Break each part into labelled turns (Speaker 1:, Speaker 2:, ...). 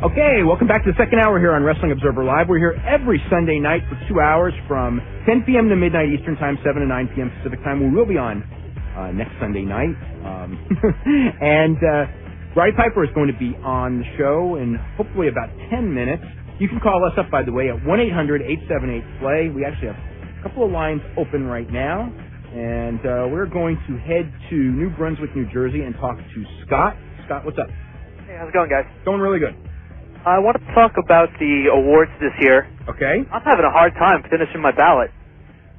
Speaker 1: Okay, welcome back to the second hour here on Wrestling Observer Live. We're here every Sunday night for 2 hours from 10 p.m. to midnight Eastern Time, 7 to 9 p.m. Pacific Time. We will be on next Sunday night. And Roddy Piper is going to be on the show in hopefully about 10 minutes. You can call us up, by the way, at 1-800-878-PLAY. We actually have a couple of lines open right now. And we're going to head to New Brunswick, New Jersey, and talk to Scott. Scott, what's up?
Speaker 2: Hey, how's it going, guys?
Speaker 1: Going really good.
Speaker 2: I want to talk about the awards this year.
Speaker 1: Okay.
Speaker 2: I'm having a hard time finishing my ballot.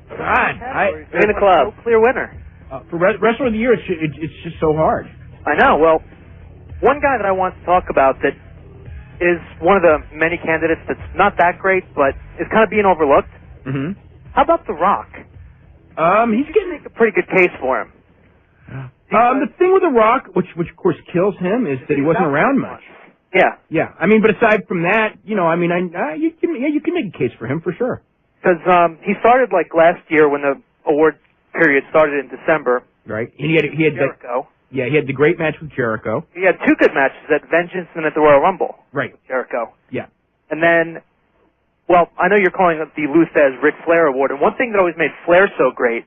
Speaker 1: God,
Speaker 2: in the club. No clear winner.
Speaker 1: For Wrestler of the Year, it's just so hard.
Speaker 2: I know. Well, one guy that I want to talk about that is one of the many candidates that's not that great, but is kind of being overlooked.
Speaker 1: Mm-hmm.
Speaker 2: How about The Rock?
Speaker 1: He's getting
Speaker 2: a pretty good case for him.
Speaker 1: The thing with The Rock, which of course kills him, is that he wasn't around much.
Speaker 2: Yeah.
Speaker 1: Yeah. I mean, but aside from that, you can make a case for him for sure.
Speaker 2: Because he started like last year when the award period started in December.
Speaker 1: Right. He had
Speaker 2: Jericho.
Speaker 1: He had the great match with Jericho.
Speaker 2: He had two good matches at Vengeance and at the Royal Rumble.
Speaker 1: Right.
Speaker 2: With Jericho.
Speaker 1: Yeah.
Speaker 2: And then, well, I know you're calling it the Lou Thesz Ric Flair Award, and one thing that always made Flair so great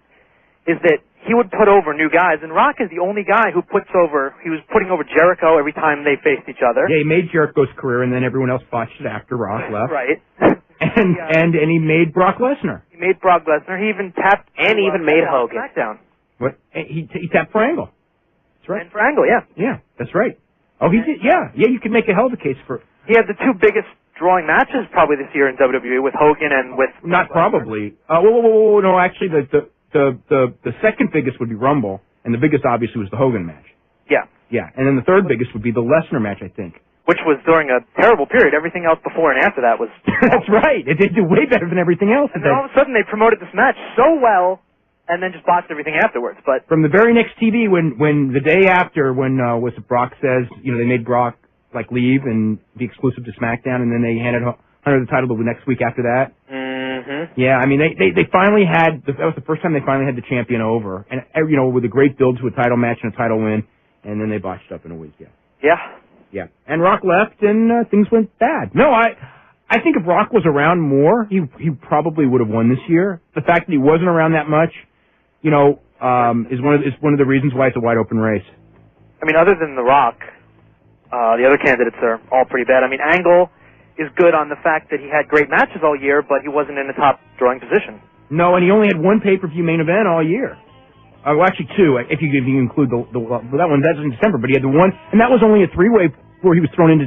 Speaker 2: is that he would put over new guys, and Rock is the only guy who he was putting over Jericho every time they faced each other.
Speaker 1: Yeah, he made Jericho's career, and then everyone else botched it after Rock left.
Speaker 2: Right.
Speaker 1: And he made Brock Lesnar.
Speaker 2: He made Brock Lesnar. He even tapped
Speaker 3: made Hogan.
Speaker 2: SmackDown.
Speaker 1: What? He tapped for Angle. That's right.
Speaker 2: And for Angle, yeah.
Speaker 1: Yeah, that's right. Oh, he did. Yeah, you could make a hell of a case for.
Speaker 2: He had the two biggest drawing matches probably this year in WWE with Hogan and with.
Speaker 1: Not probably. Whoa, no, actually, the second biggest would be Rumble, and the biggest obviously was the Hogan match.
Speaker 2: Yeah.
Speaker 1: Yeah, and then the third biggest would be the Lesnar match, I think.
Speaker 2: Which was during a terrible period. Everything else before and after that was.
Speaker 1: That's right. It did do way better than everything else.
Speaker 2: And then all of a sudden they promoted this match so well, and then just botched everything afterwards. But
Speaker 1: from the very next TV, when the day after, when was it Brock says, they made Brock like leave and be exclusive to SmackDown, and then they handed Hunter the title the next week after that.
Speaker 2: Mm-hmm.
Speaker 1: Yeah, I mean they finally had that was the first time they finally had the champion over, and with a great build to a title match and a title win, and then they botched up in a week. Yeah, and Rock left, and things went bad. No, I think if Rock was around more, he probably would have won this year. The fact that he wasn't around that much, is one of the reasons why it's a wide open race.
Speaker 2: I mean, other than The Rock, the other candidates are all pretty bad. I mean, Angle is good on the fact that he had great matches all year, but he wasn't in the top drawing position.
Speaker 1: No, and he only had one pay-per-view main event all year. Well, actually two, if you include that one. That's in December, but he had the one, and that was only a three-way where he was thrown in to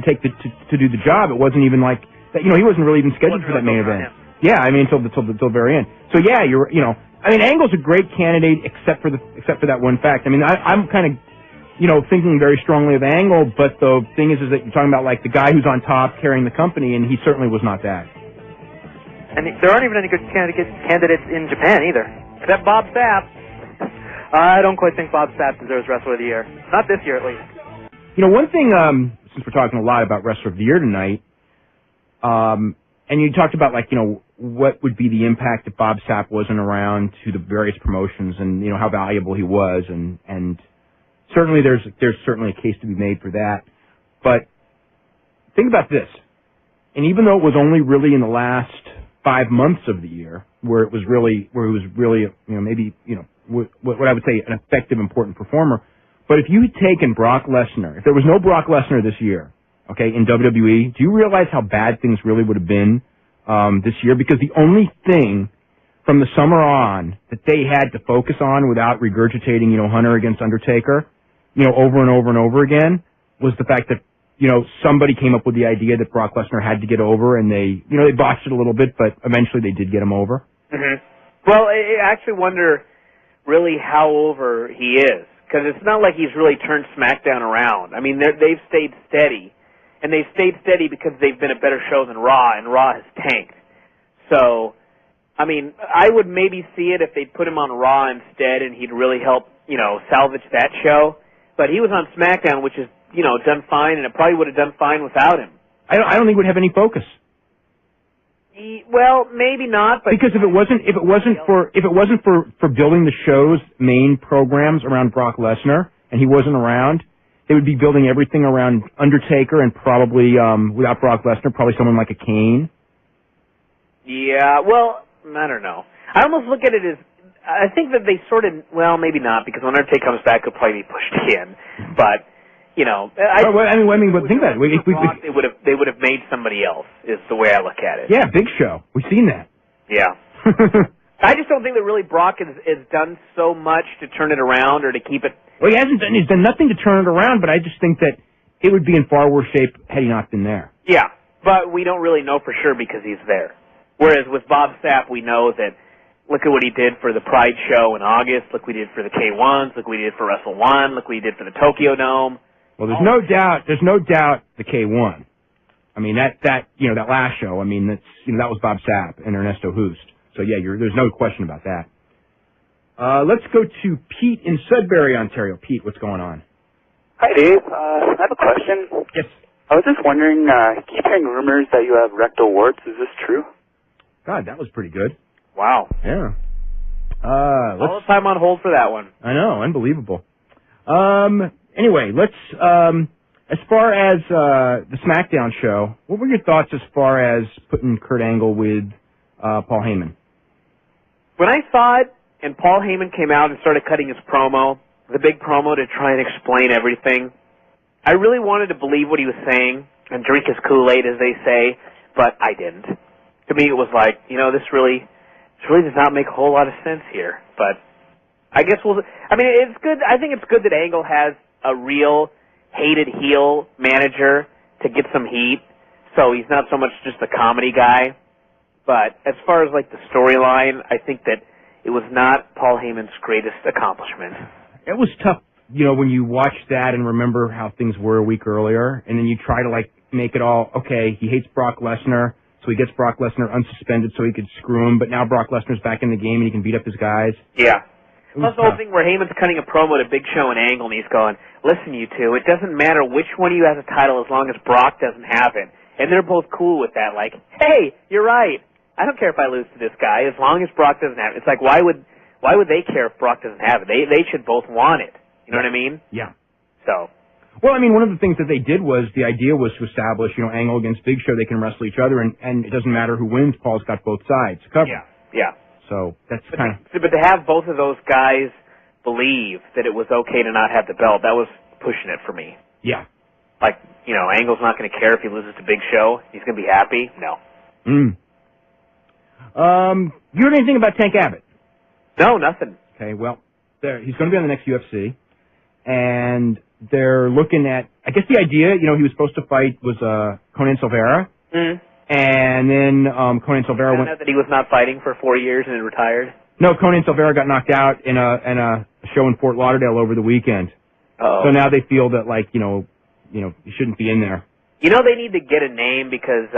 Speaker 1: do the job. It wasn't even like that. He wasn't really even scheduled for that main event. Yeah, I mean until the very end. So yeah, Angle's a great candidate except for that one fact. I mean, I'm kind of thinking very strongly of Angle, but the thing is that you're talking about like the guy who's on top carrying the company, and he certainly was not that.
Speaker 2: And there aren't even any good candidates in Japan either, except Bob Sapp. I don't quite think Bob Sapp deserves Wrestler of the Year. Not this year, at least.
Speaker 1: One thing, since we're talking a lot about Wrestler of the Year tonight, and you talked about what would be the impact if Bob Sapp wasn't around to the various promotions, and how valuable he was, and certainly there's certainly a case to be made for that. But think about this, and even though it was only really in the last 5 months of the year where he was really maybe what I would say an effective, important performer. But if you had taken Brock Lesnar, if there was no Brock Lesnar this year, okay, in WWE, do you realize how bad things really would have been this year? Because the only thing from the summer on that they had to focus on without regurgitating, Hunter against Undertaker, over and over and over again, was the fact that, somebody came up with the idea that Brock Lesnar had to get over, and they botched it a little bit, but eventually they did get him over.
Speaker 3: Mm-hmm. Well, I actually wonder really how over he is, because it's not like he's really turned SmackDown around. I mean, they've stayed steady, and they've stayed steady because they've been a better show than Raw, and Raw has tanked. So, I mean, I would maybe see it if they'd put him on Raw instead, and he'd really help, salvage that show. But he was on SmackDown, which is, done fine, and it probably would have done fine without him.
Speaker 1: I don't think it would have any focus.
Speaker 3: Well, maybe not, but
Speaker 1: because if it wasn't for building the show's main programs around Brock Lesnar, and he wasn't around, they would be building everything around Undertaker and probably, without Brock Lesnar, probably someone like a Kane.
Speaker 3: Yeah, well, I don't know. I almost look at it as, I think that they sort of, well, maybe not, because when Undertaker comes back, he'll probably be pushed in. But, you know,
Speaker 1: but think about it.
Speaker 3: They would have made somebody else, is the way I look at it.
Speaker 1: Yeah, Big Show. We've seen that.
Speaker 3: Yeah. I just don't think that really Brock has done so much to turn it around or to keep it.
Speaker 1: Well, he's done nothing to turn it around, but I just think that it would be in far worse shape had he not been there.
Speaker 3: Yeah, but we don't really know for sure because he's there. Whereas with Bob Sapp, we know that, look at what he did for the Pride Show in August, look what he did for the K1s, look what he did for Wrestle 1, look what he did for the Tokyo Dome.
Speaker 1: Well, there's no doubt the K1. I mean, that last show, I mean, that was Bob Sapp and Ernesto Hoost. So yeah, there's no question about that. Let's go to Pete in Sudbury, Ontario. Pete, what's going on?
Speaker 4: Hi, Dave. I have a question.
Speaker 1: Yes.
Speaker 4: I was just wondering, keep hearing rumors that you have rectal warts. Is this true?
Speaker 1: God, that was pretty good.
Speaker 3: Wow.
Speaker 1: Yeah.
Speaker 3: All the time on hold for that one.
Speaker 1: I know, unbelievable. Anyway, let's, as far as the SmackDown show, what were your thoughts as far as putting Kurt Angle with Paul Heyman?
Speaker 3: When I saw it, and Paul Heyman came out and started cutting his promo, the big promo to try and explain everything, I really wanted to believe what he was saying and drink his Kool-Aid, as they say, but I didn't. To me, it was like, this really does not make a whole lot of sense here. But I guess it's good. I think it's good that Angle has a real hated heel manager to get some heat, so he's not so much just a comedy guy. But as far as like the storyline, I think that it was not Paul Heyman's greatest accomplishment.
Speaker 1: It was tough, when you watch that and remember how things were a week earlier, and then you try to make it all, okay, he hates Brock Lesnar, so he gets Brock Lesnar unsuspended so he could screw him, but now Brock Lesnar's back in the game and he can beat up his guys.
Speaker 3: Yeah. Plus the whole thing where Heyman's cutting a promo to Big Show and Angle, and he's going, listen, you two, it doesn't matter which one of you has a title as long as Brock doesn't have it. And they're both cool with that, like, hey, you're right. I don't care if I lose to this guy as long as Brock doesn't have it. It's like, why would they care if Brock doesn't have it? They should both want it. You know what I mean?
Speaker 1: Yeah.
Speaker 3: So.
Speaker 1: Well, I mean, one of the things that they did was, the idea was to establish, Angle against Big Show, they can wrestle each other, and it doesn't matter who wins, Paul's got both sides covered.
Speaker 3: Yeah.
Speaker 1: So that's
Speaker 3: but to have both of those guys believe that it was okay to not have the belt, that was pushing it for me.
Speaker 1: Yeah.
Speaker 3: Like, Angle's not going to care if he loses to Big Show. He's going to be happy. No.
Speaker 1: You heard anything about Tank Abbott?
Speaker 3: No, nothing.
Speaker 1: Okay, well, he's going to be on the next UFC, and they're looking at, I guess the idea, he was supposed to fight was Conan Silveira, and then Conan Silveira went...
Speaker 3: that he was not fighting for 4 years and then retired?
Speaker 1: No, Conan Silveira got knocked out in a show in Fort Lauderdale over the weekend.
Speaker 3: Uh-oh.
Speaker 1: So now they feel that, he shouldn't be in there.
Speaker 3: They need to get a name because,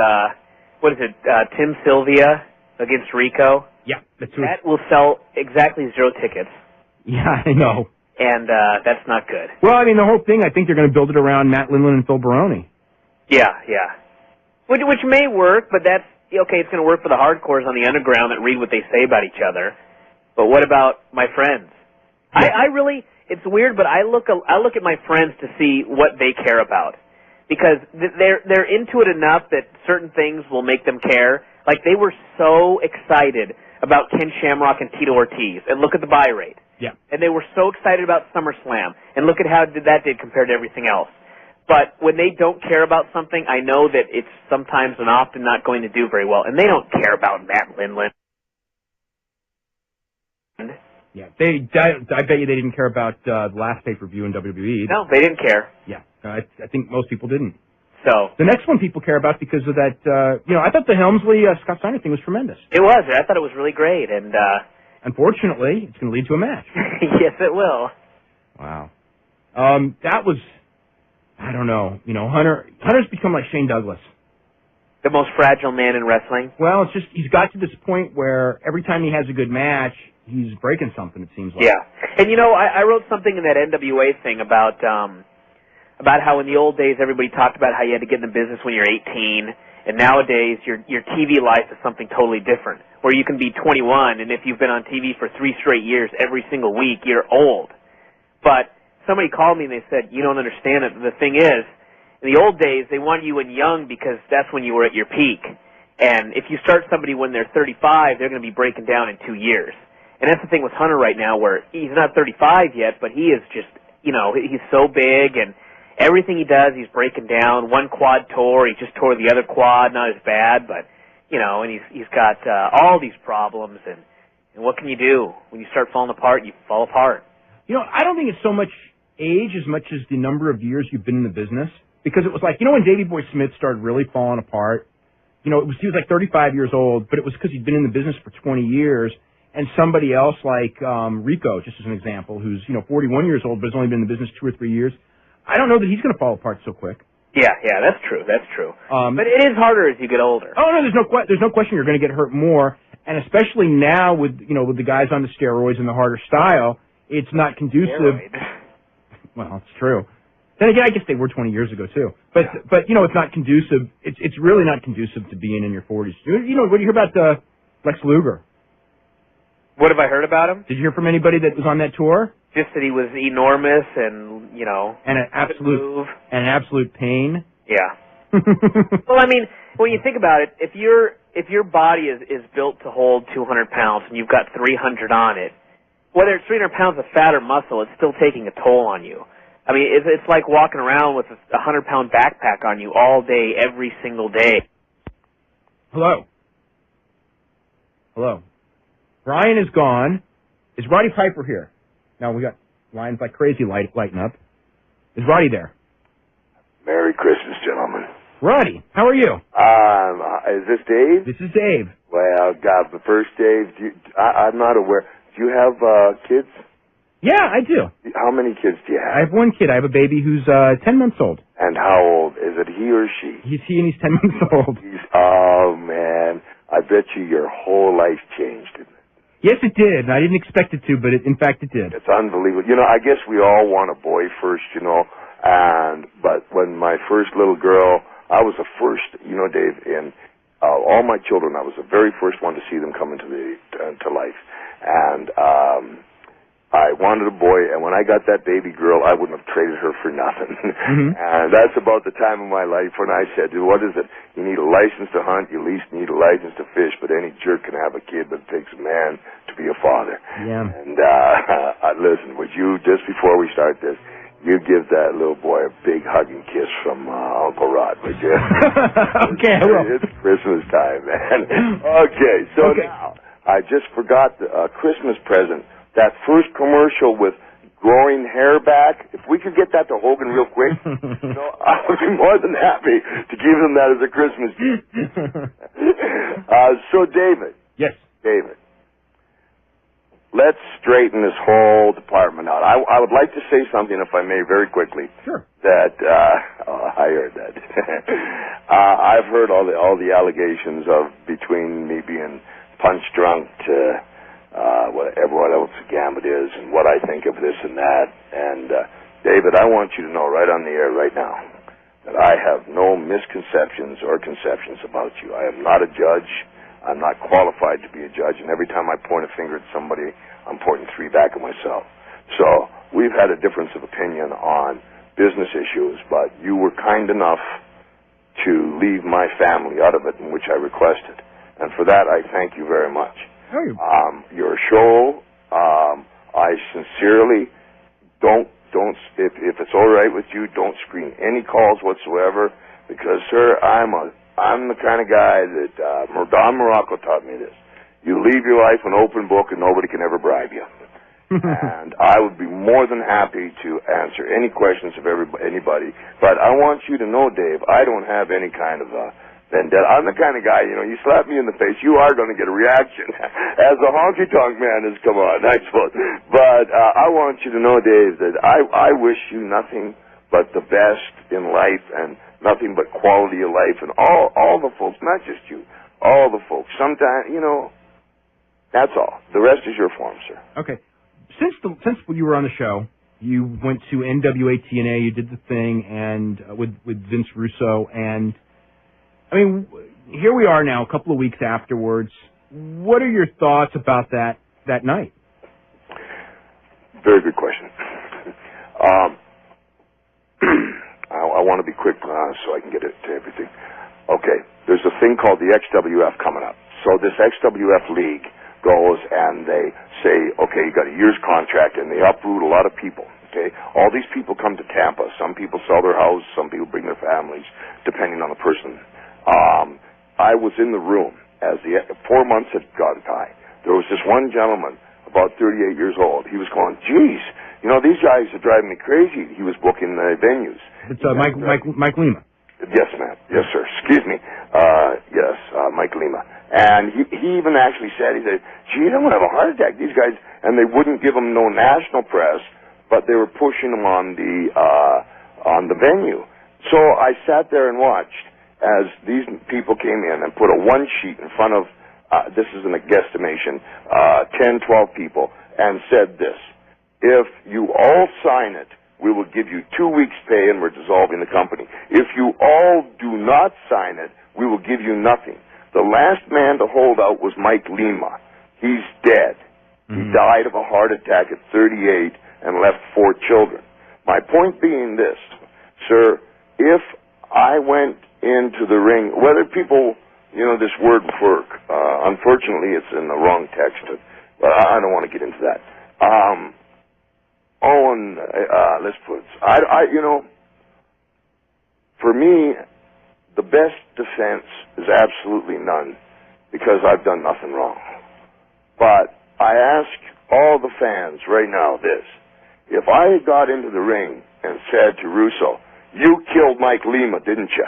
Speaker 3: what is it, Tim Sylvia against Rico?
Speaker 1: Yeah, that's true.
Speaker 3: That will sell exactly 0 tickets.
Speaker 1: Yeah, I know.
Speaker 3: And that's not good.
Speaker 1: Well, I mean, the whole thing, I think they're going to build it around Matt Lindland and Phil Baroni.
Speaker 3: Yeah. Which may work, but that's, okay, it's going to work for the hardcores on the underground that read what they say about each other. But what about my friends? Yeah. I really, it's weird, but I look at my friends to see what they care about. Because they're into it enough that certain things will make them care. Like, they were so excited about Ken Shamrock and Tito Ortiz, and look at the buy rate.
Speaker 1: Yeah.
Speaker 3: And they were so excited about SummerSlam, and look at how that did compared to everything else. But when they don't care about something, I know that it's sometimes and often not going to do very well, and they don't care about Matt Lindland.
Speaker 1: Yeah, I bet you they didn't care about the last pay-per-view in WWE.
Speaker 3: No, they didn't care.
Speaker 1: Yeah, I think most people didn't.
Speaker 3: So
Speaker 1: the next one people care about because of that. I thought the Helmsley Scott Steiner thing was tremendous.
Speaker 3: It was. I thought it was really great, and
Speaker 1: unfortunately, it's going to lead to a match.
Speaker 3: Yes, it will.
Speaker 1: Wow. That was. I don't know. Hunter's become like Shane Douglas.
Speaker 3: The most fragile man in wrestling.
Speaker 1: Well, it's just he's got to this point where every time he has a good match, he's breaking something. It seems like.
Speaker 3: Yeah, and I wrote something in that NWA thing about how in the old days everybody talked about how you had to get in the business when you're 18, and nowadays your TV life is something totally different, where you can be 21, and if you've been on TV for 3 straight years every single week, you're old. But somebody called me and they said, you don't understand it. The thing is, in the old days, they want you in young because that's when you were at your peak. And if you start somebody when they're 35, they're going to be breaking down in 2 years. And that's the thing with Hunter right now, where he's not 35 yet, but he is just, he's so big, and everything he does, he's breaking down. One quad tore, he just tore the other quad, not as bad, but, and he's got all these problems, and what can you do? When you start falling apart, you fall apart.
Speaker 1: I don't think it's so much age as much as the number of years you've been in the business. Because it was like, when Davey Boy Smith started really falling apart, he was like 35 years old, but it was because he'd been in the business for 20 years. And somebody else like Rico, just as an example, who's 41 years old but has only been in the business 2 or 3 years. I don't know that he's going to fall apart so quick.
Speaker 3: Yeah, that's true. But it is harder as you get older.
Speaker 1: Oh no, there's no question you're going to get hurt more, and especially now with with the guys on the steroids and the harder style, it's not conducive.
Speaker 3: Steroid.
Speaker 1: Well, it's true. Then again, I guess they were 20 years ago too. But it's not conducive. It's really not conducive to being in your 40s. What do you hear about Lex Luger?
Speaker 3: What have I heard about him?
Speaker 1: Did you hear from anybody that was on that tour?
Speaker 3: Just that he was enormous and,
Speaker 1: and an absolute pain.
Speaker 3: Yeah. Well, I mean, when you think about it, if your body is built to hold 200 pounds and you've got 300 on it, whether it's 300 pounds of fat or muscle, it's still taking a toll on you. I mean, it's like walking around with a 100-pound backpack on you all day, every single day.
Speaker 1: Hello. Brian is gone. Is Roddy Piper here? No, we got lines like crazy lighting up. Is Roddy there?
Speaker 5: Merry Christmas, gentlemen.
Speaker 1: Roddy, how are you?
Speaker 5: Is this Dave?
Speaker 1: This is Dave.
Speaker 5: Well, God, the first Dave, I'm not aware. Do you have kids?
Speaker 1: Yeah, I do.
Speaker 5: How many kids do you have?
Speaker 1: I have one kid. I have a baby who's 10 months old.
Speaker 5: And how old? Is it he or she?
Speaker 1: He's he and he's 10 months old.
Speaker 5: Oh, man. I bet you your whole life changed, didn't it?
Speaker 1: Yes, it did. And I didn't expect it to, but in fact it did.
Speaker 5: It's unbelievable. I guess we all want a boy first, but when my first little girl, I was the first, Dave, in all my children, I was the very first one to see them come into to life. And I wanted a boy, and when I got that baby girl, I wouldn't have traded her for nothing. Mm-hmm. And that's about the time of my life when I said, what is it? You need a license to hunt, you at least need a license to fish, but any jerk can have a kid, but it takes a man to be a father.
Speaker 1: Yeah.
Speaker 5: And listen, would you, just before we start this, you give that little boy a big hugging kiss from Uncle Rod, would you?
Speaker 1: Okay, I will.
Speaker 5: It's Christmas time, man. Okay, so now, I just forgot the Christmas present. That first commercial with growing hair back, if we could get that to Hogan real quick, I would be more than happy to give him that as a Christmas gift. So, David.
Speaker 1: Yes.
Speaker 5: David, let's straighten this whole department out. I would like to say something, if I may, very quickly.
Speaker 1: Sure.
Speaker 5: That, I heard that. I've heard all the allegations of between me being punch drunk to what else the gambit is and what I think of this and that. And, David, I want you to know right on the air right now that I have no misconceptions or conceptions about you. I am not a judge. I'm not qualified to be a judge. And every time I point a finger at somebody, I'm pointing 3 back at myself. So we've had a difference of opinion on business issues, but you were kind enough to leave my family out of it, in which I requested. And for that, I thank you very much. Your show, I sincerely don't, if it's all right with you, don't screen any calls whatsoever, because, sir, I'm the kind of guy that, Don Morocco taught me this. You leave your life an open book and nobody can ever bribe you. And I would be more than happy to answer any questions of anybody, but I want you to know, Dave, I don't have any kind of vendetta. I'm the kind of guy, you slap me in the face, you are going to get a reaction. As the honky-tonk man has come on, I suppose. But I want you to know, Dave, that I wish you nothing but the best in life and nothing but quality of life. And all the folks, not just you, all the folks. Sometimes, that's all. The rest is your form, sir.
Speaker 1: Okay. Since you were on the show, you went to NWA TNA, you did the thing, and with Vince Russo, and I mean, here we are now, a couple of weeks afterwards. What are your thoughts about that night?
Speaker 5: Very good question. I want to be quick so I can get it to everything. Okay, there's a thing called the XWF coming up. So this XWF league goes and they say, okay, you got a year's contract, and they uproot a lot of people. Okay, all these people come to Tampa. Some people sell their house, some people bring their families, depending on the person. I was in the room as the 4 months had gone by. There was this one gentleman, about 38 years old. He was going, geez, you know, these guys are driving me crazy. He was booking the venues.
Speaker 1: It's Mike Lima.
Speaker 5: Yes, ma'am. Yes, sir. Excuse me. Yes, Mike Lima. And he even actually said, he said, gee, I'm going to have a heart attack. These guys, and they wouldn't give him no national press, but they were pushing him on the venue. So I sat there and watched as these people came in and put a one sheet in front of, this is a guesstimation, 10, 12 people, and said this: if you all sign it, we will give you 2 weeks' pay and we're dissolving the company. If you all do not sign it, we will give you nothing. The last man to hold out was Mike Lima. He's dead. He died of a heart attack at 38 and left 4 children. My point being this, sir, if I went into the ring, whether people, you know, this word work, unfortunately it's in the wrong text, but I don't want to get into that. Owen, let's put, you know, for me, the best defense is absolutely none, because I've done nothing wrong. But I ask all the fans right now this: if I had got into the ring and said to Russo, you killed Mike Lima, didn't you?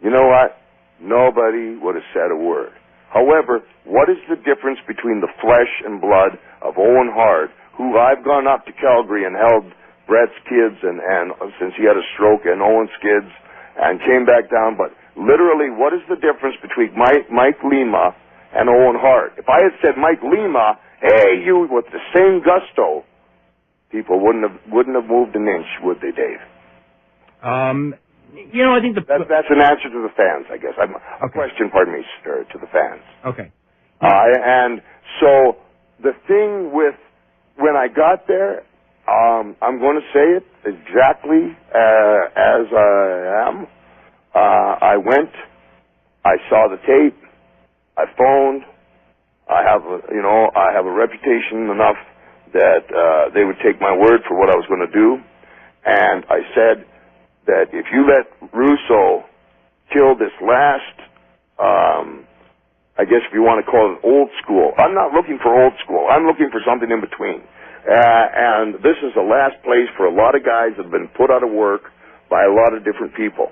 Speaker 5: You know what? Nobody would have said a word. However, what is the difference between the flesh and blood of Owen Hart, who I've gone up to Calgary and held Brett's kids and since he had a stroke, and Owen's kids, and came back down, but literally, what is the difference between Mike Lima and Owen Hart? If I had said Mike Lima, hey, you, with the same gusto, people wouldn't have moved an inch, would they, Dave?
Speaker 1: You know, I think
Speaker 5: that's an answer to the fans, I guess. A question, pardon me, sir, to the fans.
Speaker 1: Okay.
Speaker 5: And so the thing with when I got there, I'm going to say it exactly as I am. I went, I saw the tape, I phoned. I have a reputation enough that they would take my word for what I was going to do, and I said that if you let Russo kill this last, I guess if you want to call it old school, I'm not looking for old school. I'm looking for something in between. And this is the last place for a lot of guys that have been put out of work by a lot of different people.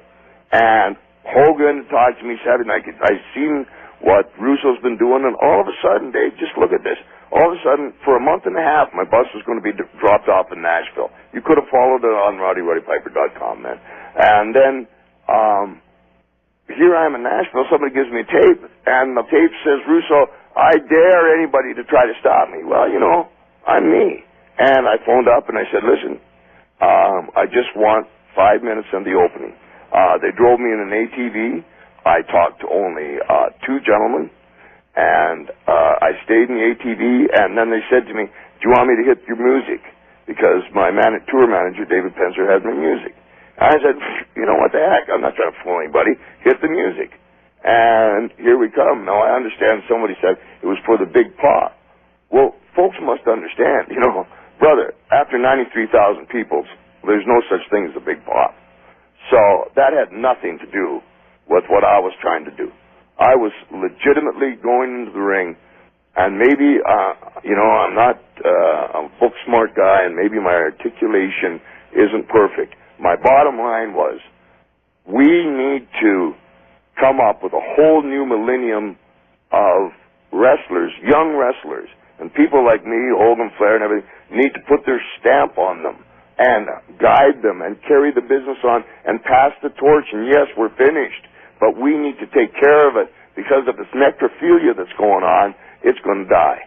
Speaker 5: And Hogan talked to me Saturday night. I seen what Russo's been doing, and all of a sudden, Dave, just look at this. All of a sudden, for a month and a half, my bus was going to be dropped off in Nashville. You could have followed it on RoddyPiper.com, man. And then here I am in Nashville. Somebody gives me a tape, and the tape says, Russo, I dare anybody to try to stop me. Well, you know, I'm me. And I phoned up and I said, listen, I just want 5 minutes in the opening. They drove me in an ATV. I talked to only 2 gentlemen, and I stayed in the ATV, and then they said to me, do you want me to hit your music? Because my tour manager, David Penzer, has my music. I said, you know what the heck, I'm not trying to fool anybody. Hit the music. And here we come. Now, I understand somebody said it was for the big pop. Well, folks must understand, you know, brother, after 93,000 people, there's no such thing as a big pop. So that had nothing to do with what I was trying to do. I was legitimately going into the ring, and maybe, you know, I'm not a book smart guy, and maybe my articulation isn't perfect. My bottom line was, we need to come up with a whole new millennium of wrestlers, young wrestlers, and people like me, Hogan, Flair, and everything, need to put their stamp on them and guide them and carry the business on and pass the torch. And yes, we're finished, but we need to take care of it, because of this necrophilia that's going on, it's going to die.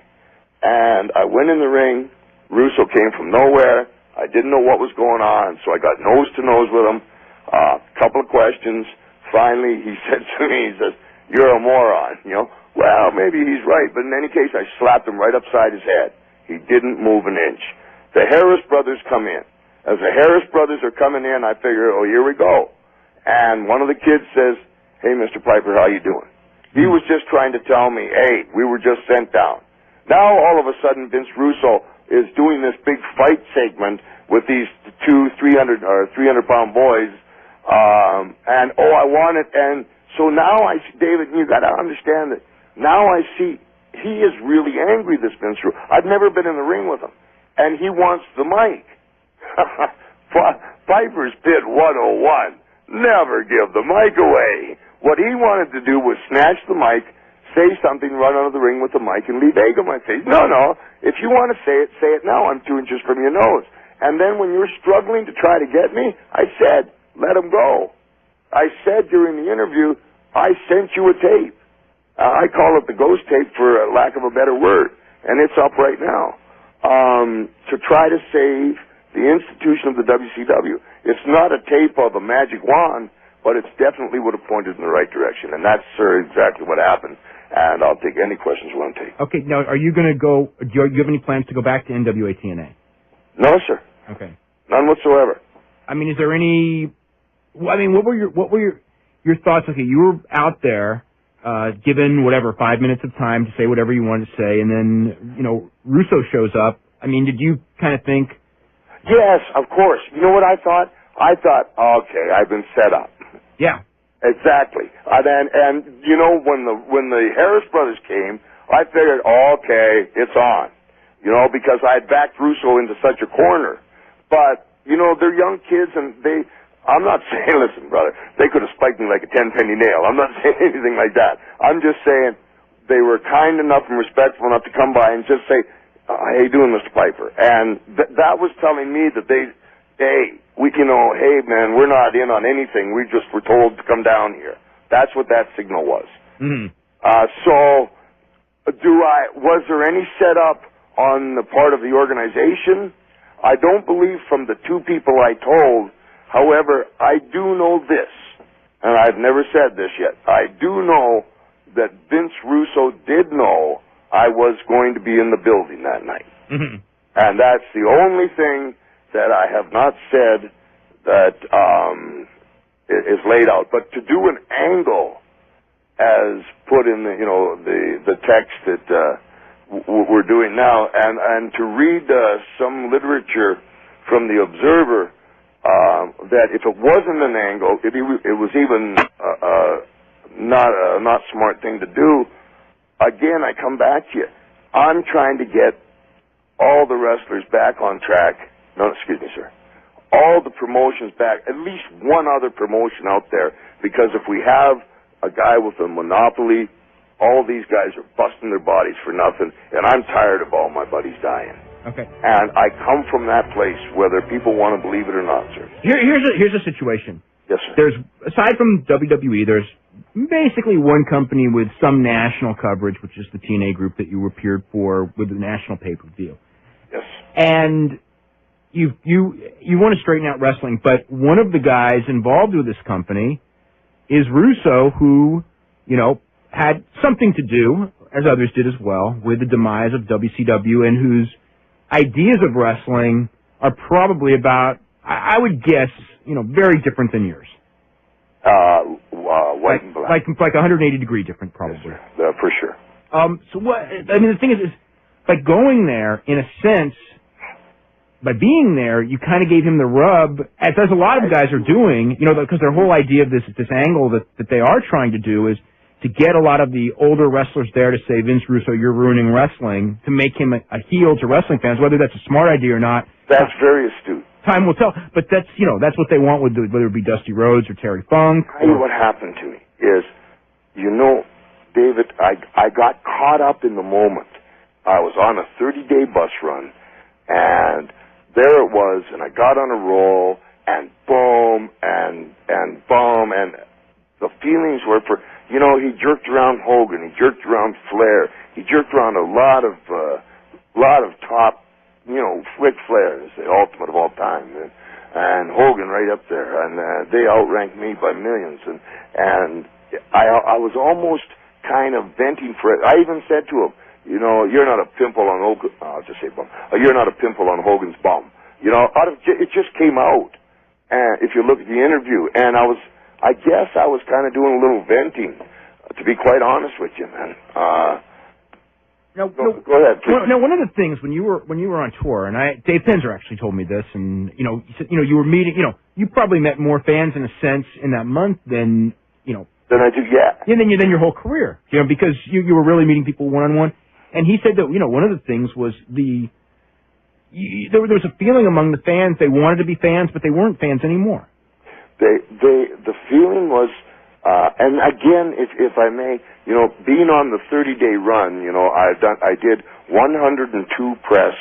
Speaker 5: And I went in the ring. Russo came from nowhere. I didn't know what was going on, so I got nose to nose with him. A couple of questions. Finally, he said to me, he says, you're a moron, you know. Well, maybe he's right, but in any case, I slapped him right upside his head. He didn't move an inch. The Harris brothers come in. As the Harris brothers are coming in, I figure, oh, here we go. And one of the kids says, hey, Mr. Piper, how you doing? He was just trying to tell me, hey, we were just sent down. Now, all of a sudden, Vince Russo is doing this big fight segment with these 300-pound boys, and, oh, I want it. And so now I see, David, you got to understand that now I see he is really angry, this Vince Russo. I've never been in the ring with him, and he wants the mic. Piper's Pit 101. Never give the mic away. What he wanted to do was snatch the mic, say something, run out of the ring with the mic, and leave egg on my face. No. If you want to say it now. I'm 2 inches from your nose. And then when you're struggling to try to get me, I said, let him go. I said during the interview, I sent you a tape. I call it the ghost tape for lack of a better word. And it's up right now. To try to save the institution of the WCW. It's not a tape of a magic wand, but it's definitely would have pointed in the right direction. And that's exactly what happened. And I'll take any questions you want to take.
Speaker 1: Okay, now are you going to go, do you have any plans to go back to NWA TNA?
Speaker 5: No, sir.
Speaker 1: Okay.
Speaker 5: None whatsoever.
Speaker 1: I mean, is there any, I mean, what were your thoughts? Okay, you were out there, given whatever, 5 minutes of time to say whatever you wanted to say, and then, Russo shows up. I mean, did you kind of think?
Speaker 5: Yes, of course. You know what I thought? I thought, okay, I've been set up.
Speaker 1: Yeah.
Speaker 5: Exactly. And when the Harris brothers came, I figured, okay, it's on. Because I had backed Russo into such a corner. But, they're young kids, and I'm not saying, listen, brother, they could have spiked me like a 10-penny nail. I'm not saying anything like that. I'm just saying they were kind enough and respectful enough to come by and just say, how you doing, Mr. Piper? And that was telling me that hey, man, we're not in on anything. We just were told to come down here. That's what that signal was.
Speaker 1: Mm-hmm.
Speaker 5: Was there any setup on the part of the organization? I don't believe from the two people I told. However, I do know this, and I've never said this yet. I do know that Vince Russo did know I was going to be in the building that night.
Speaker 1: Mm-hmm. And
Speaker 5: that's the only thing that I have not said that is laid out. But to do an angle as put in the text that we're doing now, and to read some literature from the Observer that if it wasn't an angle, it was even not a not smart thing to do. Again, I come back to you. I'm trying to get all the wrestlers back on track. No, excuse me, sir. All the promotions back, at least one other promotion out there, because if we have a guy with a monopoly, all these guys are busting their bodies for nothing, and I'm tired of all my buddies dying.
Speaker 1: Okay.
Speaker 5: And I come from that place, whether people want to believe it or not, sir.
Speaker 1: Here's a situation.
Speaker 5: Yes, sir.
Speaker 1: There's, aside from WWE, there's basically one company with some national coverage, which is the TNA group that you appeared for with the national pay-per-view.
Speaker 5: Yes.
Speaker 1: And you want to straighten out wrestling, but one of the guys involved with this company is Russo, who, had something to do, as others did as well, with the demise of WCW, and whose ideas of wrestling are probably about, I would guess, very different than yours.
Speaker 5: White and black.
Speaker 1: Like 180-degree different, probably.
Speaker 5: Yes, sir. For sure.
Speaker 1: So what? I mean, the thing is by going there, in a sense, by being there, you kind of gave him the rub, as a lot of guys are doing, because their whole idea of this angle that they are trying to do is to get a lot of the older wrestlers there to say, Vince Russo, you're ruining wrestling, to make him a heel to wrestling fans, whether that's a smart idea or not.
Speaker 5: That's very astute.
Speaker 1: Time will tell, but that's what they want, whether it be Dusty Rhodes or Terry Funk.
Speaker 5: I tell you what happened to me is, David, I got caught up in the moment. I was on a 30-day bus run, and there it was, and I got on a roll, and boom, and boom, and the feelings were for, he jerked around Hogan, he jerked around Flair, he jerked around a lot of top, Ric Flair is the ultimate of all time, and Hogan right up there, and they outranked me by millions, and I was almost kind of venting for it. I even said to him, you're not a pimple on Hogan. I'll just say bum. You're not a pimple on Hogan's bum. You know, it just came out. And if you look at the interview, and I guess I was kind of doing a little venting, to be quite honest with you, man. Go ahead, please.
Speaker 1: Now, one of the things when you were on tour, and Dave Penzer actually told me this, and you know, he said, you know, you were meeting, you know, you probably met more fans in a sense in that month than, you know,
Speaker 5: than I do, yeah.
Speaker 1: Yeah, than your whole career, you know, because you were really meeting people one on one, and he said that, you know, one of the things was there was a feeling among the fans they wanted to be fans, but they weren't fans anymore.
Speaker 5: The feeling was. And again, if I may, you know, being on the 30-day run, you know, I did 102 press,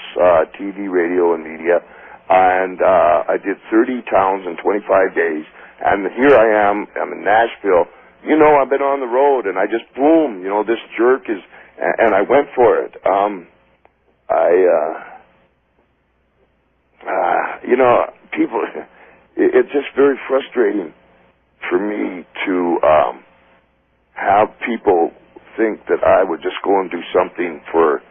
Speaker 5: TV, radio, and media, and I did 30 towns in 25 days, and here I am, I'm in Nashville. You know, I've been on the road, and I just, boom, you know, this jerk is, and I went for it. You know, people, it's just very frustrating for me to have people think that I would just go and do something for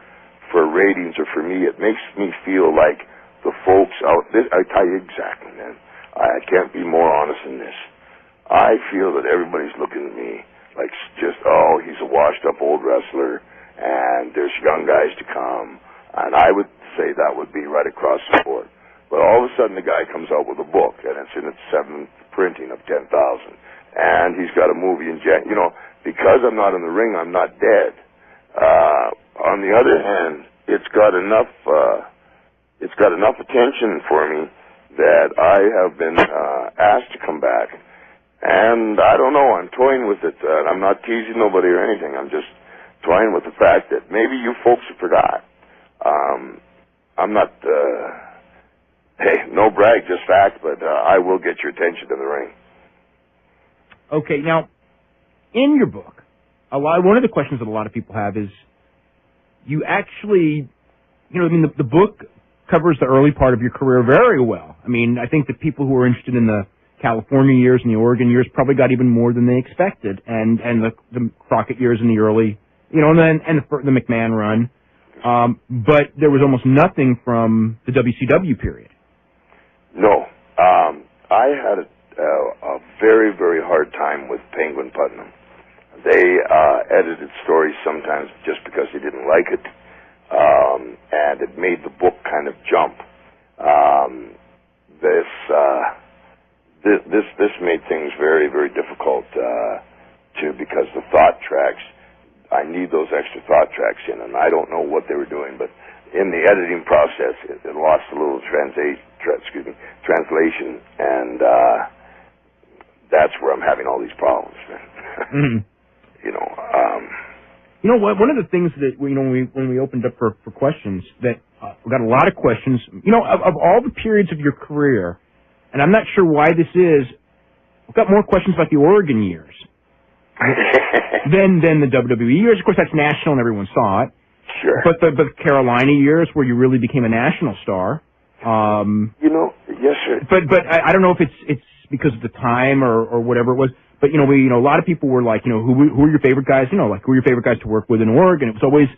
Speaker 5: ratings or for me. It makes me feel like the folks out there, I tell you exactly, man, I can't be more honest than this. I feel that everybody's looking at me like just, oh, he's a washed-up old wrestler, and there's young guys to come, and I would say that would be right across the board. But all of a sudden, the guy comes out with a book, and it's in its 7th printing of 10,000, and he's got a movie in you know, because I'm not in the ring, I'm not dead. On the other hand, it's got enough attention for me that I have been asked to come back, and I don't know, I'm toying with it. I'm not teasing nobody or anything. I'm just toying with the fact that maybe you folks have forgot. I'm not. Hey, no brag, just fact, but I will get your attention in the ring.
Speaker 1: Okay, now, in your book, one of the questions that a lot of people have is, you actually, you know, I mean, the book covers the early part of your career very well. I mean, I think that people who are interested in the California years and the Oregon years probably got even more than they expected, and the Crockett years in the early, you know, and the McMahon run. But there was almost nothing from the WCW period.
Speaker 5: No. I had a very, very hard time with Penguin Putnam. They edited stories sometimes just because they didn't like it, and it made the book kind of jump. This made things very, very difficult because the thought tracks, I need those extra thought tracks in, and I don't know what they were doing, but in the editing process, it lost a little translation, and that's where I'm having all these problems, man.
Speaker 1: Mm-hmm.
Speaker 5: You know.
Speaker 1: You know what? One of the things that when we opened up for questions, that we got a lot of questions. You know, of all the periods of your career, and I'm not sure why this is, we've got more questions about the Oregon years than the WWE years. Of course, that's national and everyone saw it.
Speaker 5: Sure.
Speaker 1: But the Carolina years, where you really became a national star.
Speaker 5: You know, yes, sir.
Speaker 1: But I don't know if it's because of the time or whatever it was. But you know, a lot of people were like, you know, who are your favorite guys? You know, like who are your favorite guys to work with in Oregon? It was always,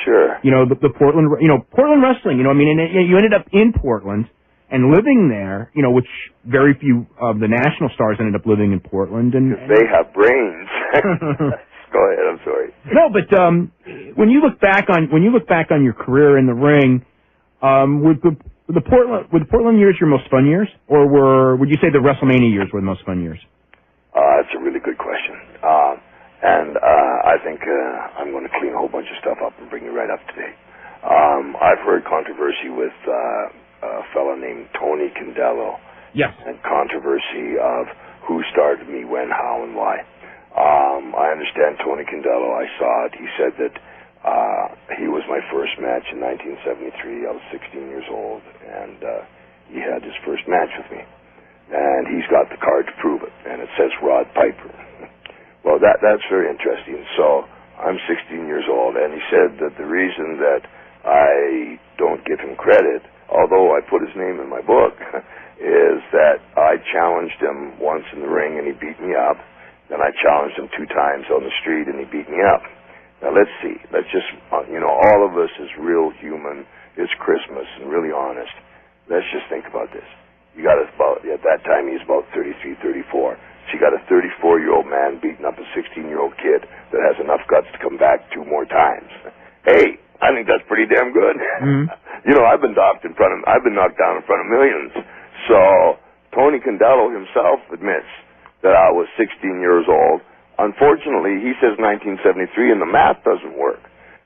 Speaker 5: sure.
Speaker 1: You know, the Portland, you know, Portland wrestling. You know, I mean, and you ended up in Portland and living there. You know, which very few of the national stars ended up living in Portland. And
Speaker 5: they have brains. Go ahead. I'm sorry.
Speaker 1: No, but when you look back on your career in the ring, would the Portland years your most fun years, or would you say the WrestleMania years were the most fun years?
Speaker 5: That's a really good question, and I think I'm going to clean a whole bunch of stuff up and bring you right up to date. I've heard controversy with a fellow named Tony Condello.
Speaker 1: Yes.
Speaker 5: And controversy of who started me, when, how, and why. I understand Tony Condello. I saw it. He said that he was my first match in 1973. I was 16 years old, and he had his first match with me. And he's got the card to prove it, and it says Rod Piper. Well, that's very interesting. So I'm 16 years old, and he said that the reason that I don't give him credit, although I put his name in my book, is that I challenged him once in the ring, and he beat me up. Then I challenged him 2 times on the street, and he beat me up. Now, let's see. Let's just, you know, all of us is real human. It's Christmas and really honest. let's just think about this. You got about, at that time he was about 33, 34. She got a 34-year-old man beating up a 16-year-old kid that has enough guts to come back 2 more times. Hey, I think that's pretty damn good. Mm-hmm. You know, I've been knocked down in front of millions. So Tony Condello himself admits that I was 16 years old. Unfortunately, he says 1973, and the math doesn't work.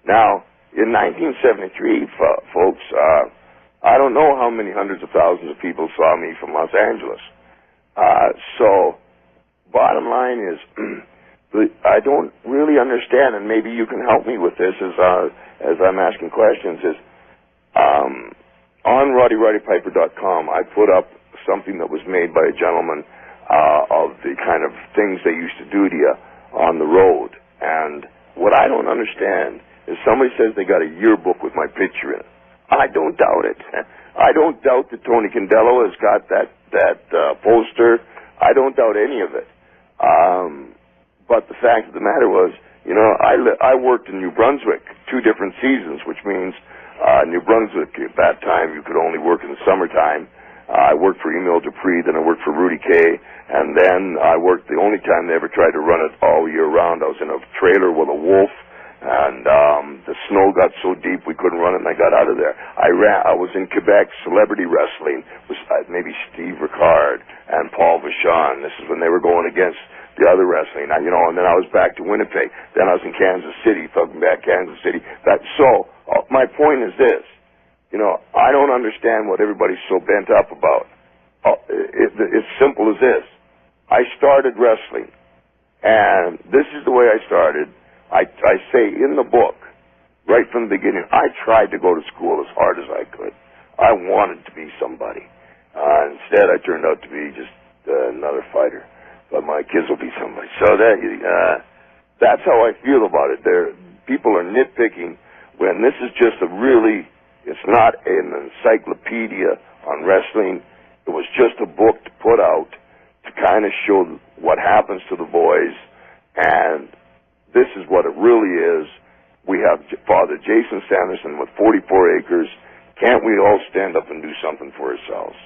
Speaker 5: Now, in 1973, folks, I don't know how many hundreds of thousands of people saw me from Los Angeles. So, bottom line is, I don't really understand, and maybe you can help me with this as I'm asking questions, is on RoddyPiper.com, I put up something that was made by a gentleman of the kind of things they used to do to you on the road. And what I don't understand is somebody says they got a yearbook with my picture in it. I don't doubt it. I don't doubt that Tony Condello has got that poster. I don't doubt any of it. But the fact of the matter was, you know, I worked in New Brunswick 2 different seasons, which means New Brunswick at that time you could only work in the summertime. I worked for Emil Dupree, then I worked for Rudy Kay, and then I worked the only time they ever tried to run it all year round. I was in a trailer with a wolf. And the snow got so deep we couldn't run it, and I got out of there. I was in Quebec, celebrity wrestling, with maybe Steve Ricard and Paul Vachon. This is when they were going against the other wrestling. And then I was back to Winnipeg. Then I was in Kansas City, talking back Kansas City. My point is this. You know, I don't understand what everybody's so bent up about. It's simple as this. I started wrestling, and this is the way I started. I say in the book, right from the beginning, I tried to go to school as hard as I could. I wanted to be somebody. Instead, I turned out to be just another fighter. But my kids will be somebody. So that's how I feel about it. People are nitpicking when this is just it's not an encyclopedia on wrestling. It was just a book to put out to kind of show what happens to the boys, and this is what it really is. We have Father Jason Sanderson with 44 acres. Can't we all stand up and do something for ourselves?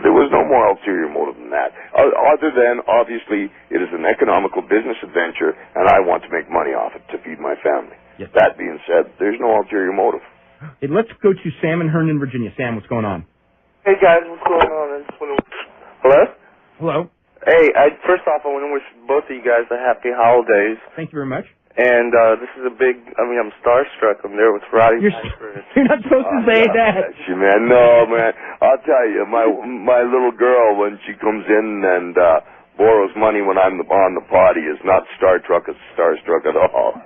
Speaker 5: There was no more ulterior motive than that, other than, obviously, it is an economical business adventure, and I want to make money off it to feed my family. Yes. That being said, there's no ulterior motive.
Speaker 1: Hey, let's go to Sam in Herndon, Virginia. Sam, what's going on?
Speaker 6: Hey, guys, what's going on? Hello?
Speaker 1: Hello.
Speaker 6: Hey, first off, I want to wish both of you guys a happy holidays.
Speaker 1: Thank you very much.
Speaker 6: And this is I'm starstruck. I'm there with Roddy.
Speaker 1: You're not supposed to say that.
Speaker 5: Man. No, man. I'll tell you, my little girl, when she comes in and borrows money when I'm on the potty, is not starstruck at all.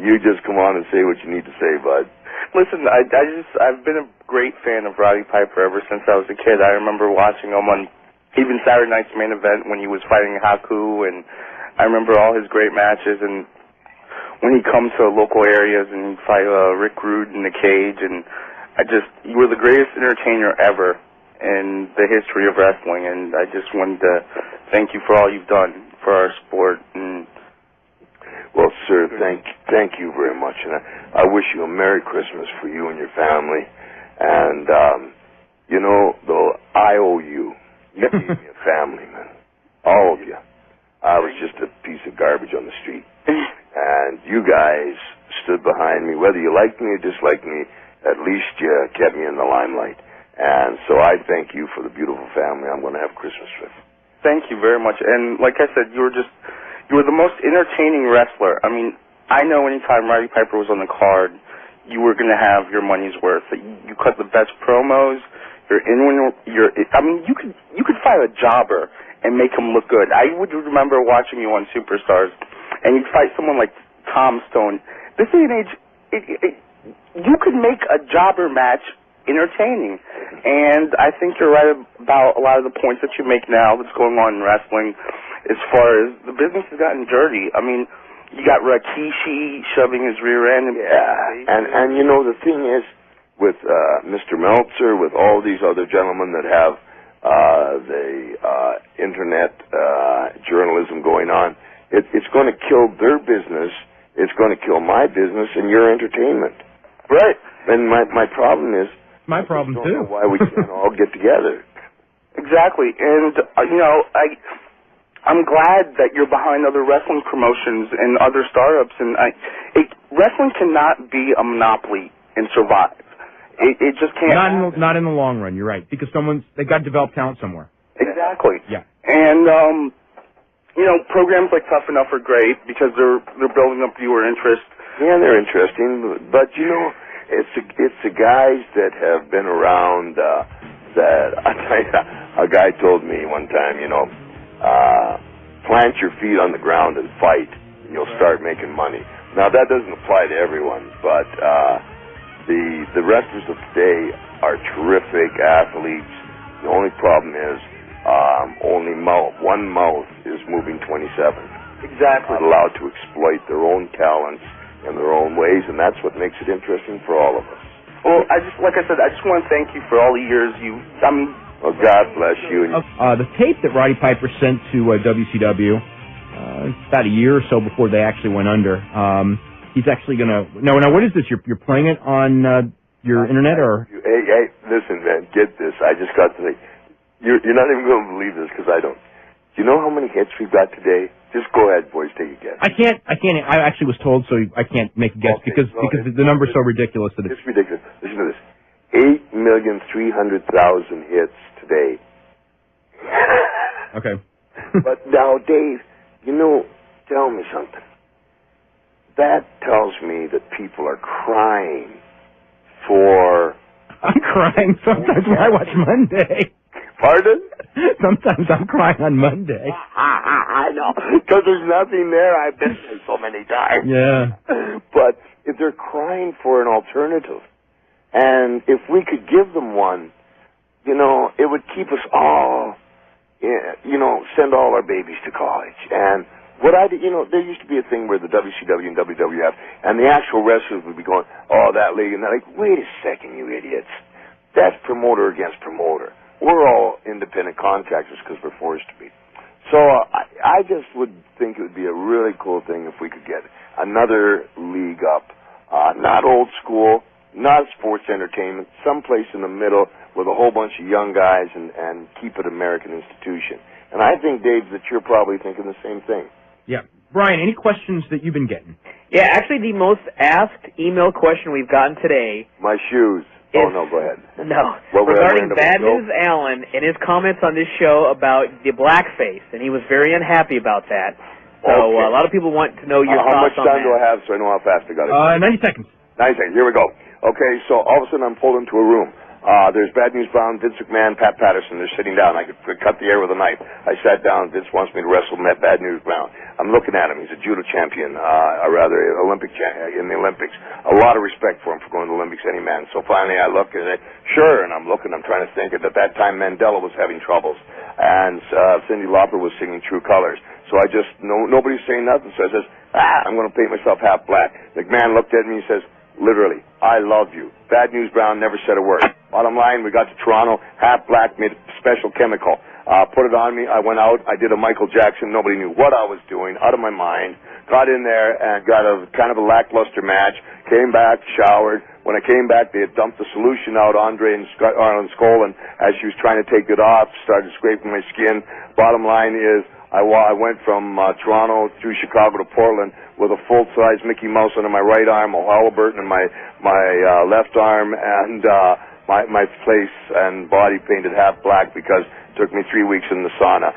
Speaker 5: You just come on and say what you need to say, bud.
Speaker 6: Listen, I've been a great fan of Roddy Piper ever since I was a kid. I remember watching him on even Saturday Night's Main Event when he was fighting Haku, and I remember all his great matches, and when he comes to local areas and fight Rick Rude in the cage, and you were the greatest entertainer ever in the history of wrestling, and I just wanted to thank you for all you've done for our sport. And
Speaker 5: well, sir, thank you very much, and I wish you a Merry Christmas for you and your family, and though I owe you. You gave me a family, man. All of you. I was just a piece of garbage on the street. And you guys stood behind me. Whether you liked me or disliked me, at least you kept me in the limelight. And so I thank you for the beautiful family I'm going to have Christmas with.
Speaker 6: Thank you very much. And like I said, you were the most entertaining wrestler. I mean, I know anytime Roddy Piper was on the card, you were going to have your money's worth. You cut the best promos. You could fight a jobber and make him look good. I would remember watching you on Superstars, and you'd fight someone like Tom Stone. This day and age, you could make a jobber match entertaining, and I think you're right about a lot of the points that you make now that's going on in wrestling as far as the business has gotten dirty. I mean, you got Rikishi shoving his rear end.
Speaker 5: And the thing is, with Mr. Meltzer, with all these other gentlemen that have the internet journalism going on, it's going to kill their business. It's going to kill my business and your entertainment.
Speaker 6: Right.
Speaker 5: And my problem is,
Speaker 1: my problem
Speaker 5: don't
Speaker 1: too.
Speaker 5: know why we can't all get together.
Speaker 6: Exactly, and I'm glad that you're behind other wrestling promotions and other startups, and wrestling cannot be a monopoly and survive. It just can't.
Speaker 1: Not in the long run. You're right, because they got to develop talent somewhere.
Speaker 6: Exactly.
Speaker 1: Yeah.
Speaker 6: And programs like Tough Enough are great because they're building up viewer interest.
Speaker 5: Yeah, they're interesting, but it's the guys that have been around. That a guy told me one time, plant your feet on the ground and fight, and you'll start making money. Now that doesn't apply to everyone, but the wrestlers of today are terrific athletes. The only problem is only one mouth is moving 27.
Speaker 6: Exactly.
Speaker 5: Not allowed to exploit their own talents in their own ways, and that's what makes it interesting for all of us.
Speaker 6: Well, like I said, I just want to thank you for all the years
Speaker 5: well, God bless you.
Speaker 1: The tape that Roddy Piper sent to WCW about a year or so before they actually went under. He's actually going to... Now, what is this? You're playing it on your internet, or...
Speaker 5: Hey, listen, man, get this. I just got to say, you're not even going to believe this, because I don't. Do you know how many hits we've got today? Just go ahead, boys, take a guess.
Speaker 1: I can't. I actually was told, so I can't make a guess, because the number's so ridiculous that
Speaker 5: it's ridiculous. Listen to this. 8,300,000 hits today.
Speaker 1: Okay.
Speaker 5: But now, Dave, tell me something. That tells me that people are crying for...
Speaker 1: I'm crying sometimes when I watch Monday.
Speaker 5: Pardon?
Speaker 1: Sometimes I'm crying on Monday.
Speaker 5: I know, because there's nothing there. I've been there so many times.
Speaker 1: Yeah.
Speaker 5: But if they're crying for an alternative, and if we could give them one, it would keep us all, send all our babies to college. And there used to be a thing where the WCW and WWF and the actual wrestlers would be going, that league, and they're like, wait a second, you idiots. That's promoter against promoter. We're all independent contractors because we're forced to be. So I just would think it would be a really cool thing if we could get another league up, not old school, not sports entertainment, someplace in the middle with a whole bunch of young guys and keep it American institution. And I think, Dave, that you're probably thinking the same thing.
Speaker 1: Yeah. Brian, any questions that you've been getting?
Speaker 3: Yeah, actually the most asked email question we've gotten today...
Speaker 5: My shoes. Oh, no, go ahead.
Speaker 3: No. Regarding Bad News Allen and his comments on this show about the blackface, and he was very unhappy about that. So
Speaker 5: okay.
Speaker 3: A lot of people want to know your
Speaker 5: How
Speaker 3: thoughts
Speaker 5: much
Speaker 3: on that.
Speaker 5: time do I have so I know how fast I got it?
Speaker 1: 90 seconds.
Speaker 5: 90 seconds. Here we go. Okay, so all of a sudden I'm pulled into a room. There's Bad News Brown, Vince McMahon, Pat Patterson. They're sitting down. I could cut the air with a knife. I sat down. Vince wants me to wrestle Bad News Brown. I'm looking at him. He's a judo champion, Olympic in the Olympics. A lot of respect for him for going to the Olympics, any man. So finally I look and I say, sure, and I'm looking. I'm trying to think. At that time, Mandela was having troubles, and Cyndi Lauper was singing True Colors. So I just, nobody's saying nothing. So I says, I'm going to paint myself half black. McMahon looked at me and says, literally, I love you. Bad News Brown never said a word. Bottom line, we got to Toronto, half black, made a special chemical. Put it on me. I went out. I did a Michael Jackson. Nobody knew what I was doing. Out of my mind. Got in there and got a kind of a lackluster match. Came back, showered. When I came back, they had dumped the solution out Andre and Arlen's skull, and as she was trying to take it off, started scraping my skin. Bottom line is, I went from Toronto through Chicago to Portland with a full-size Mickey Mouse under my right arm, a Halliburton in my left arm, and my face and body painted half black because it took me 3 weeks in the sauna.